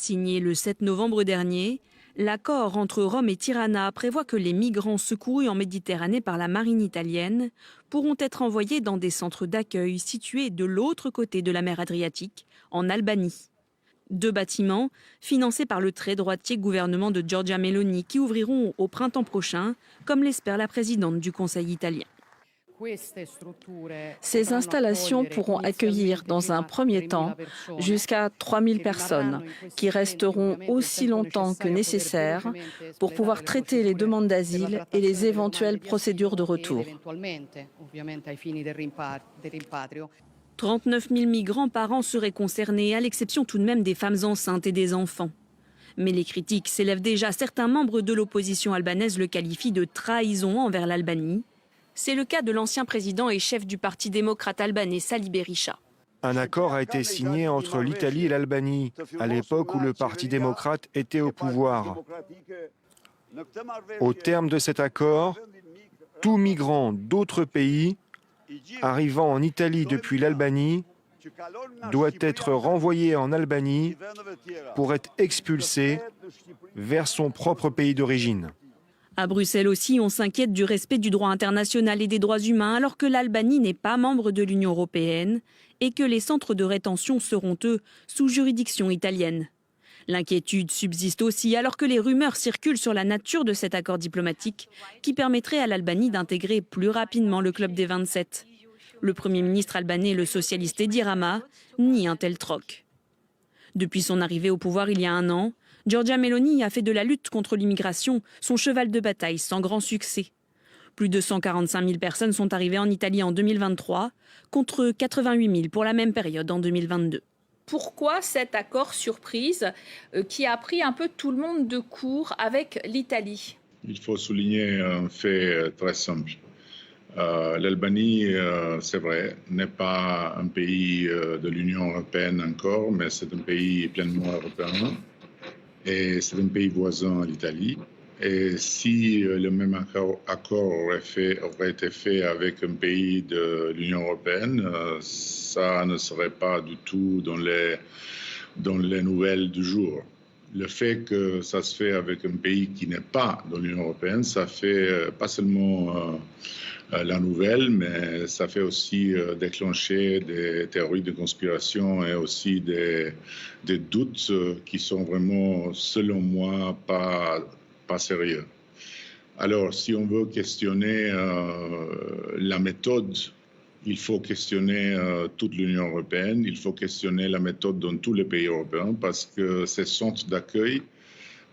Signé le 7 novembre dernier, l'accord entre Rome et Tirana prévoit que les migrants secourus en Méditerranée par la marine italienne pourront être envoyés dans des centres d'accueil situés de l'autre côté de la mer Adriatique, en Albanie. 2 bâtiments, financés par le très droitier gouvernement de Giorgia Meloni, qui ouvriront au printemps prochain, comme l'espère la présidente du Conseil italien. Ces installations pourront accueillir dans un premier temps jusqu'à 3000 personnes qui resteront aussi longtemps que nécessaire pour pouvoir traiter les demandes d'asile et les éventuelles procédures de retour. 39 000 migrants par an seraient concernés, à l'exception tout de même des femmes enceintes et des enfants. Mais les critiques s'élèvent déjà. Certains membres de l'opposition albanaise le qualifient de trahison envers l'Albanie. C'est le cas de l'ancien président et chef du parti démocrate albanais, Sali Berisha. Un accord a été signé entre l'Italie et l'Albanie, à l'époque où le Parti démocrate était au pouvoir. Au terme de cet accord, tout migrant d'autres pays arrivant en Italie depuis l'Albanie doit être renvoyé en Albanie pour être expulsé vers son propre pays d'origine. À Bruxelles aussi, on s'inquiète du respect du droit international et des droits humains, alors que l'Albanie n'est pas membre de l'Union européenne et que les centres de rétention seront, eux, sous juridiction italienne. L'inquiétude subsiste aussi alors que les rumeurs circulent sur la nature de cet accord diplomatique qui permettrait à l'Albanie d'intégrer plus rapidement le club des 27. Le Premier ministre albanais, le socialiste Edi Rama, nie un tel troc. Depuis son arrivée au pouvoir il y a 1 an, Giorgia Meloni a fait de la lutte contre l'immigration son cheval de bataille sans grand succès. Plus de 145 000 personnes sont arrivées en Italie en 2023, contre 88 000 pour la même période en 2022. Pourquoi cet accord surprise qui a pris un peu tout le monde de court avec l'Italie? Il faut souligner un fait très simple. L'Albanie, c'est vrai, n'est pas un pays de l'Union européenne encore, mais c'est un pays pleinement européen. Et c'est un pays voisin à l'Italie. Et si le même accord aurait été fait avec un pays de l'Union européenne, ça ne serait pas du tout dans les nouvelles du jour. Le fait que ça se fait avec un pays qui n'est pas dans l'Union européenne, ça fait pas seulement la nouvelle, mais ça fait aussi déclencher des théories de conspiration et aussi des doutes qui sont vraiment, selon moi, pas sérieux. Alors, si on veut questionner la méthode, il faut questionner toute l'Union européenne, il faut questionner la méthode dans tous les pays européens parce que ces centres d'accueil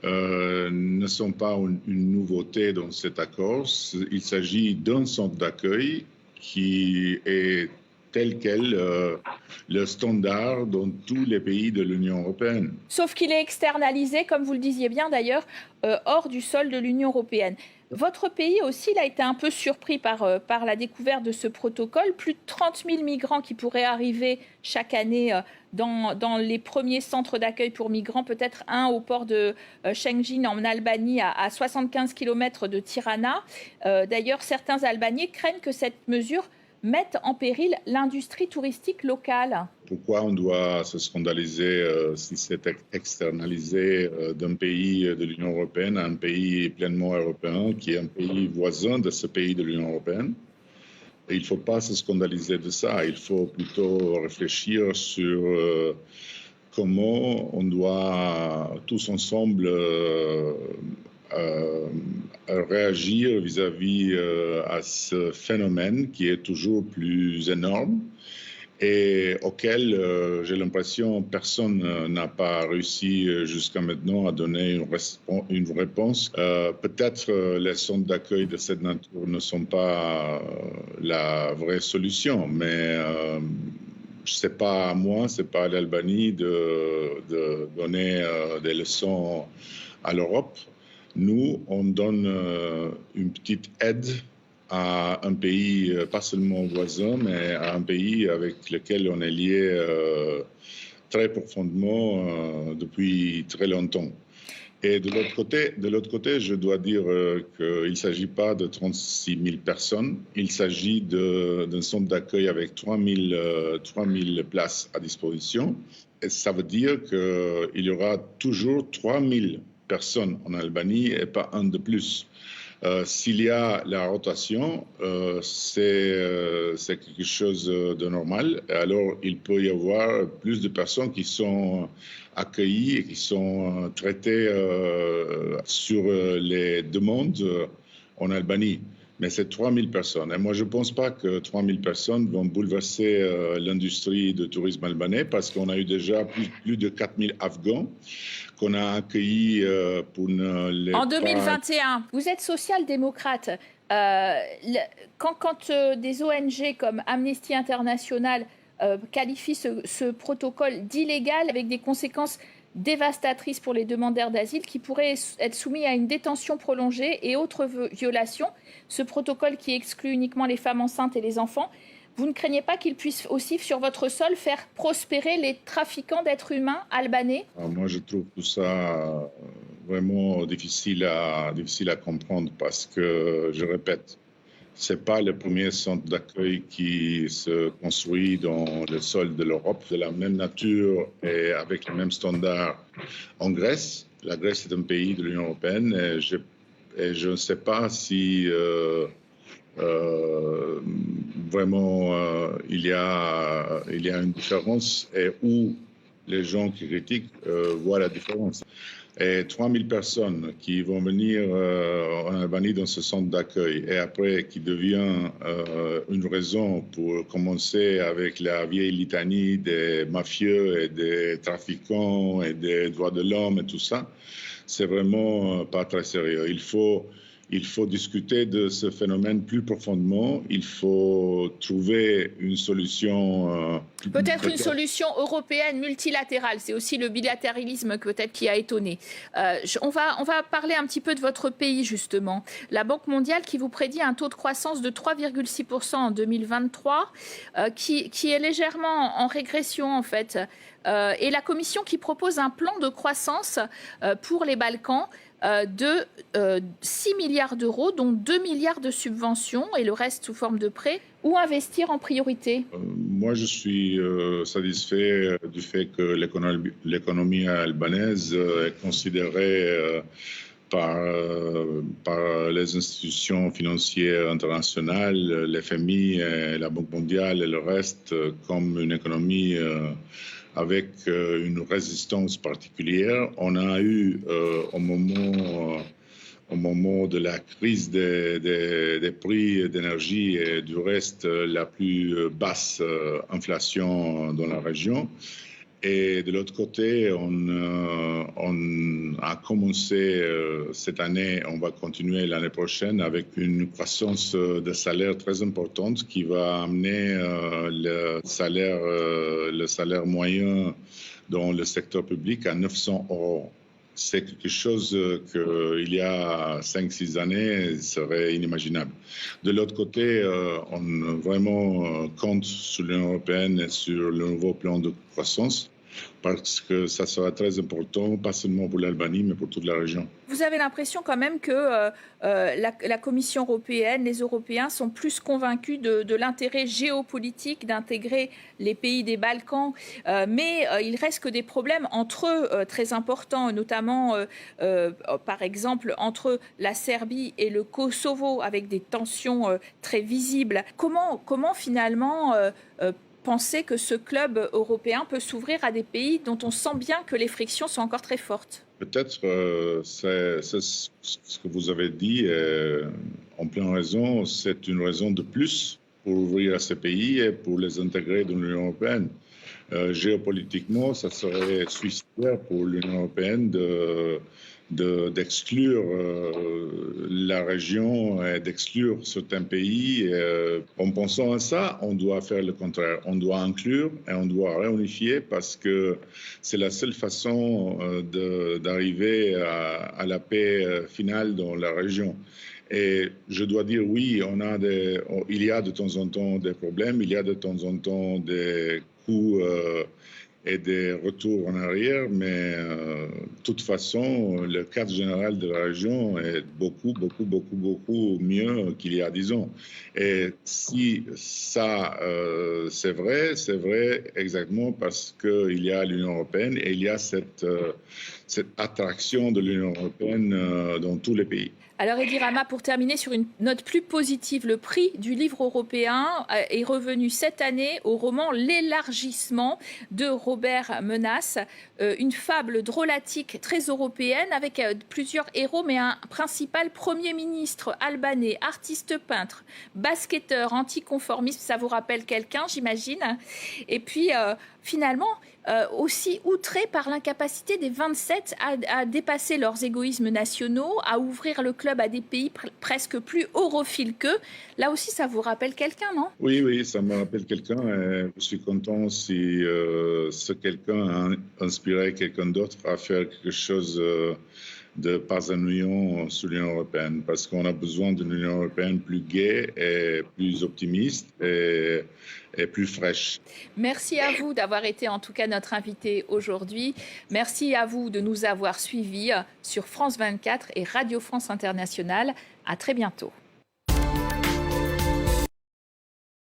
ne sont pas une nouveauté dans cet accord. Il s'agit d'un centre d'accueil qui est tel quel le standard dans tous les pays de l'Union européenne. Sauf qu'il est externalisé, comme vous le disiez bien d'ailleurs, hors du sol de l'Union européenne. Votre pays aussi il a été un peu surpris par la découverte de ce protocole. Plus de 30 000 migrants qui pourraient arriver chaque année dans les premiers centres d'accueil pour migrants, peut-être un au port de Shëngjin en Albanie à 75 km de Tirana. D'ailleurs, certains Albaniens craignent que cette mesure mette en péril l'industrie touristique locale. Pourquoi on doit se scandaliser si c'est externalisé d'un pays de l'Union européenne à un pays pleinement européen, qui est un pays voisin de ce pays de l'Union européenne? Et il ne faut pas se scandaliser de ça, il faut plutôt réfléchir sur comment on doit tous ensemble réagir vis-à-vis à ce phénomène qui est toujours plus énorme et auquel, j'ai l'impression, personne n'a pas réussi jusqu'à maintenant à donner une réponse. Peut-être les centres d'accueil de cette nature ne sont pas la vraie solution, mais c'est pas à moi, c'est pas à l'Albanie de donner des leçons à l'Europe. Nous, on donne une petite aide à un pays, pas seulement voisin, mais à un pays avec lequel on est lié très profondément depuis très longtemps. Et de l'autre côté, je dois dire qu'il ne s'agit pas de 36 000 personnes, il s'agit d'un centre d'accueil avec 3 000 places à disposition. ça veut dire qu'il y aura toujours 3000 personnes en Albanie et pas un de plus. S'il y a la rotation, c'est quelque chose de normal. Alors, il peut y avoir plus de personnes qui sont accueillies et qui sont traitées sur les demandes en Albanie. Mais c'est 3000 personnes. Et moi, je ne pense pas que 3000 personnes vont bouleverser l'industrie du tourisme albanais parce qu'on a eu déjà plus de 4000 Afghans qu'on a accueillis pour les... En 2021, vous êtes social-démocrate. Quand des ONG comme Amnesty International qualifient ce protocole d'illégal avec des conséquences dévastatrices pour les demandeurs d'asile qui pourraient être soumis à une détention prolongée et autres violations, ce protocole qui exclut uniquement les femmes enceintes et les enfants, vous ne craignez pas qu'il puisse aussi, sur votre sol, faire prospérer les trafiquants d'êtres humains albanais? Moi, je trouve tout ça vraiment difficile à comprendre parce que, je répète, ce n'est pas le premier centre d'accueil qui se construit dans le sol de l'Europe, de la même nature et avec les mêmes standards en Grèce. La Grèce est un pays de l'Union européenne et je ne sais pas si vraiment il y a une différence et où les gens qui critiquent voient la différence. Et 3000 personnes qui vont venir en Albanie dans ce centre d'accueil et après qui devient une raison pour commencer avec la vieille litanie des mafieux et des trafiquants et des droits de l'homme et tout ça, c'est vraiment pas très sérieux. Il faut discuter de ce phénomène plus profondément. Il faut trouver une solution. Peut-être une solution européenne multilatérale. C'est aussi le bilatéralisme peut-être qui a étonné. On va parler un petit peu de votre pays, justement. La Banque mondiale qui vous prédit un taux de croissance de 3,6% en 2023, qui est légèrement en régression, en fait. Et la Commission qui propose un plan de croissance pour les Balkans de 6 milliards d'euros, dont 2 milliards de subventions et le reste sous forme de prêts. Où investir en priorité? Moi, je suis satisfait du fait que l'économie albanaise est considérée par les institutions financières internationales, l'FMI, la Banque mondiale et le reste comme une économie avec une résistance particulière. On a eu au moment de la crise des prix d'énergie et du reste la plus basse inflation dans la région. Et de l'autre côté, on a commencé cette année, on va continuer l'année prochaine avec une croissance de salaire très importante qui va amener le salaire moyen dans le secteur public à 900 €. C'est quelque chose qu'il y a 5-6 années serait inimaginable. De l'autre côté, on vraiment compte sur l'Union européenne et sur le nouveau plan de croissance parce que ça sera très important, pas seulement pour l'Albanie, mais pour toute la région. Vous avez l'impression quand même que la Commission européenne, les Européens sont plus convaincus de l'intérêt géopolitique d'intégrer les pays des Balkans, mais il reste que des problèmes entre eux très importants, notamment par exemple entre la Serbie et le Kosovo avec des tensions très visibles. Comment finalement penser que ce club européen peut s'ouvrir à des pays dont on sent bien que les frictions sont encore très fortes? Peut-être c'est ce que vous avez dit en pleine raison. C'est une raison de plus pour ouvrir à ces pays et pour les intégrer dans l'Union européenne. Géopolitiquement, ça serait suicidaire pour l'Union européenne d'exclure la région et d'exclure certains pays. En pensant à ça, on doit faire le contraire. On doit inclure et on doit réunifier parce que c'est la seule façon d'arriver à la paix finale dans la région. Et je dois dire, oui, il y a de temps en temps des problèmes, il y a de temps en temps des coups et des retours en arrière, mais toute façon, le cadre général de la région est beaucoup mieux qu'il y a 10 ans. Et si ça, c'est vrai exactement parce qu'il y a l'Union européenne et il y a cette attraction de l'Union européenne dans tous les pays. Alors Edi Rama, pour terminer sur une note plus positive, le prix du livre européen est revenu cette année au roman L'élargissement de Robert Menas, une fable drôlatique très européenne avec plusieurs héros, mais un principal Premier ministre albanais, artiste peintre, basketteur, anticonformiste, ça vous rappelle quelqu'un, j'imagine. Et puis finalement, aussi outré par l'incapacité des 27 à dépasser leurs égoïsmes nationaux, à ouvrir le club à des pays presque plus europhiles qu'eux. Là aussi, ça vous rappelle quelqu'un, non? Oui, ça me rappelle quelqu'un. Je suis content si ce quelqu'un a inspiré quelqu'un d'autre à faire quelque chose de pas ennuyant sur l'Union européenne, parce qu'on a besoin d'une Union européenne plus gaie et plus optimiste et plus fraîche. Merci à vous d'avoir été en tout cas notre invité aujourd'hui. Merci à vous de nous avoir suivis sur France 24 et Radio France Internationale. À très bientôt.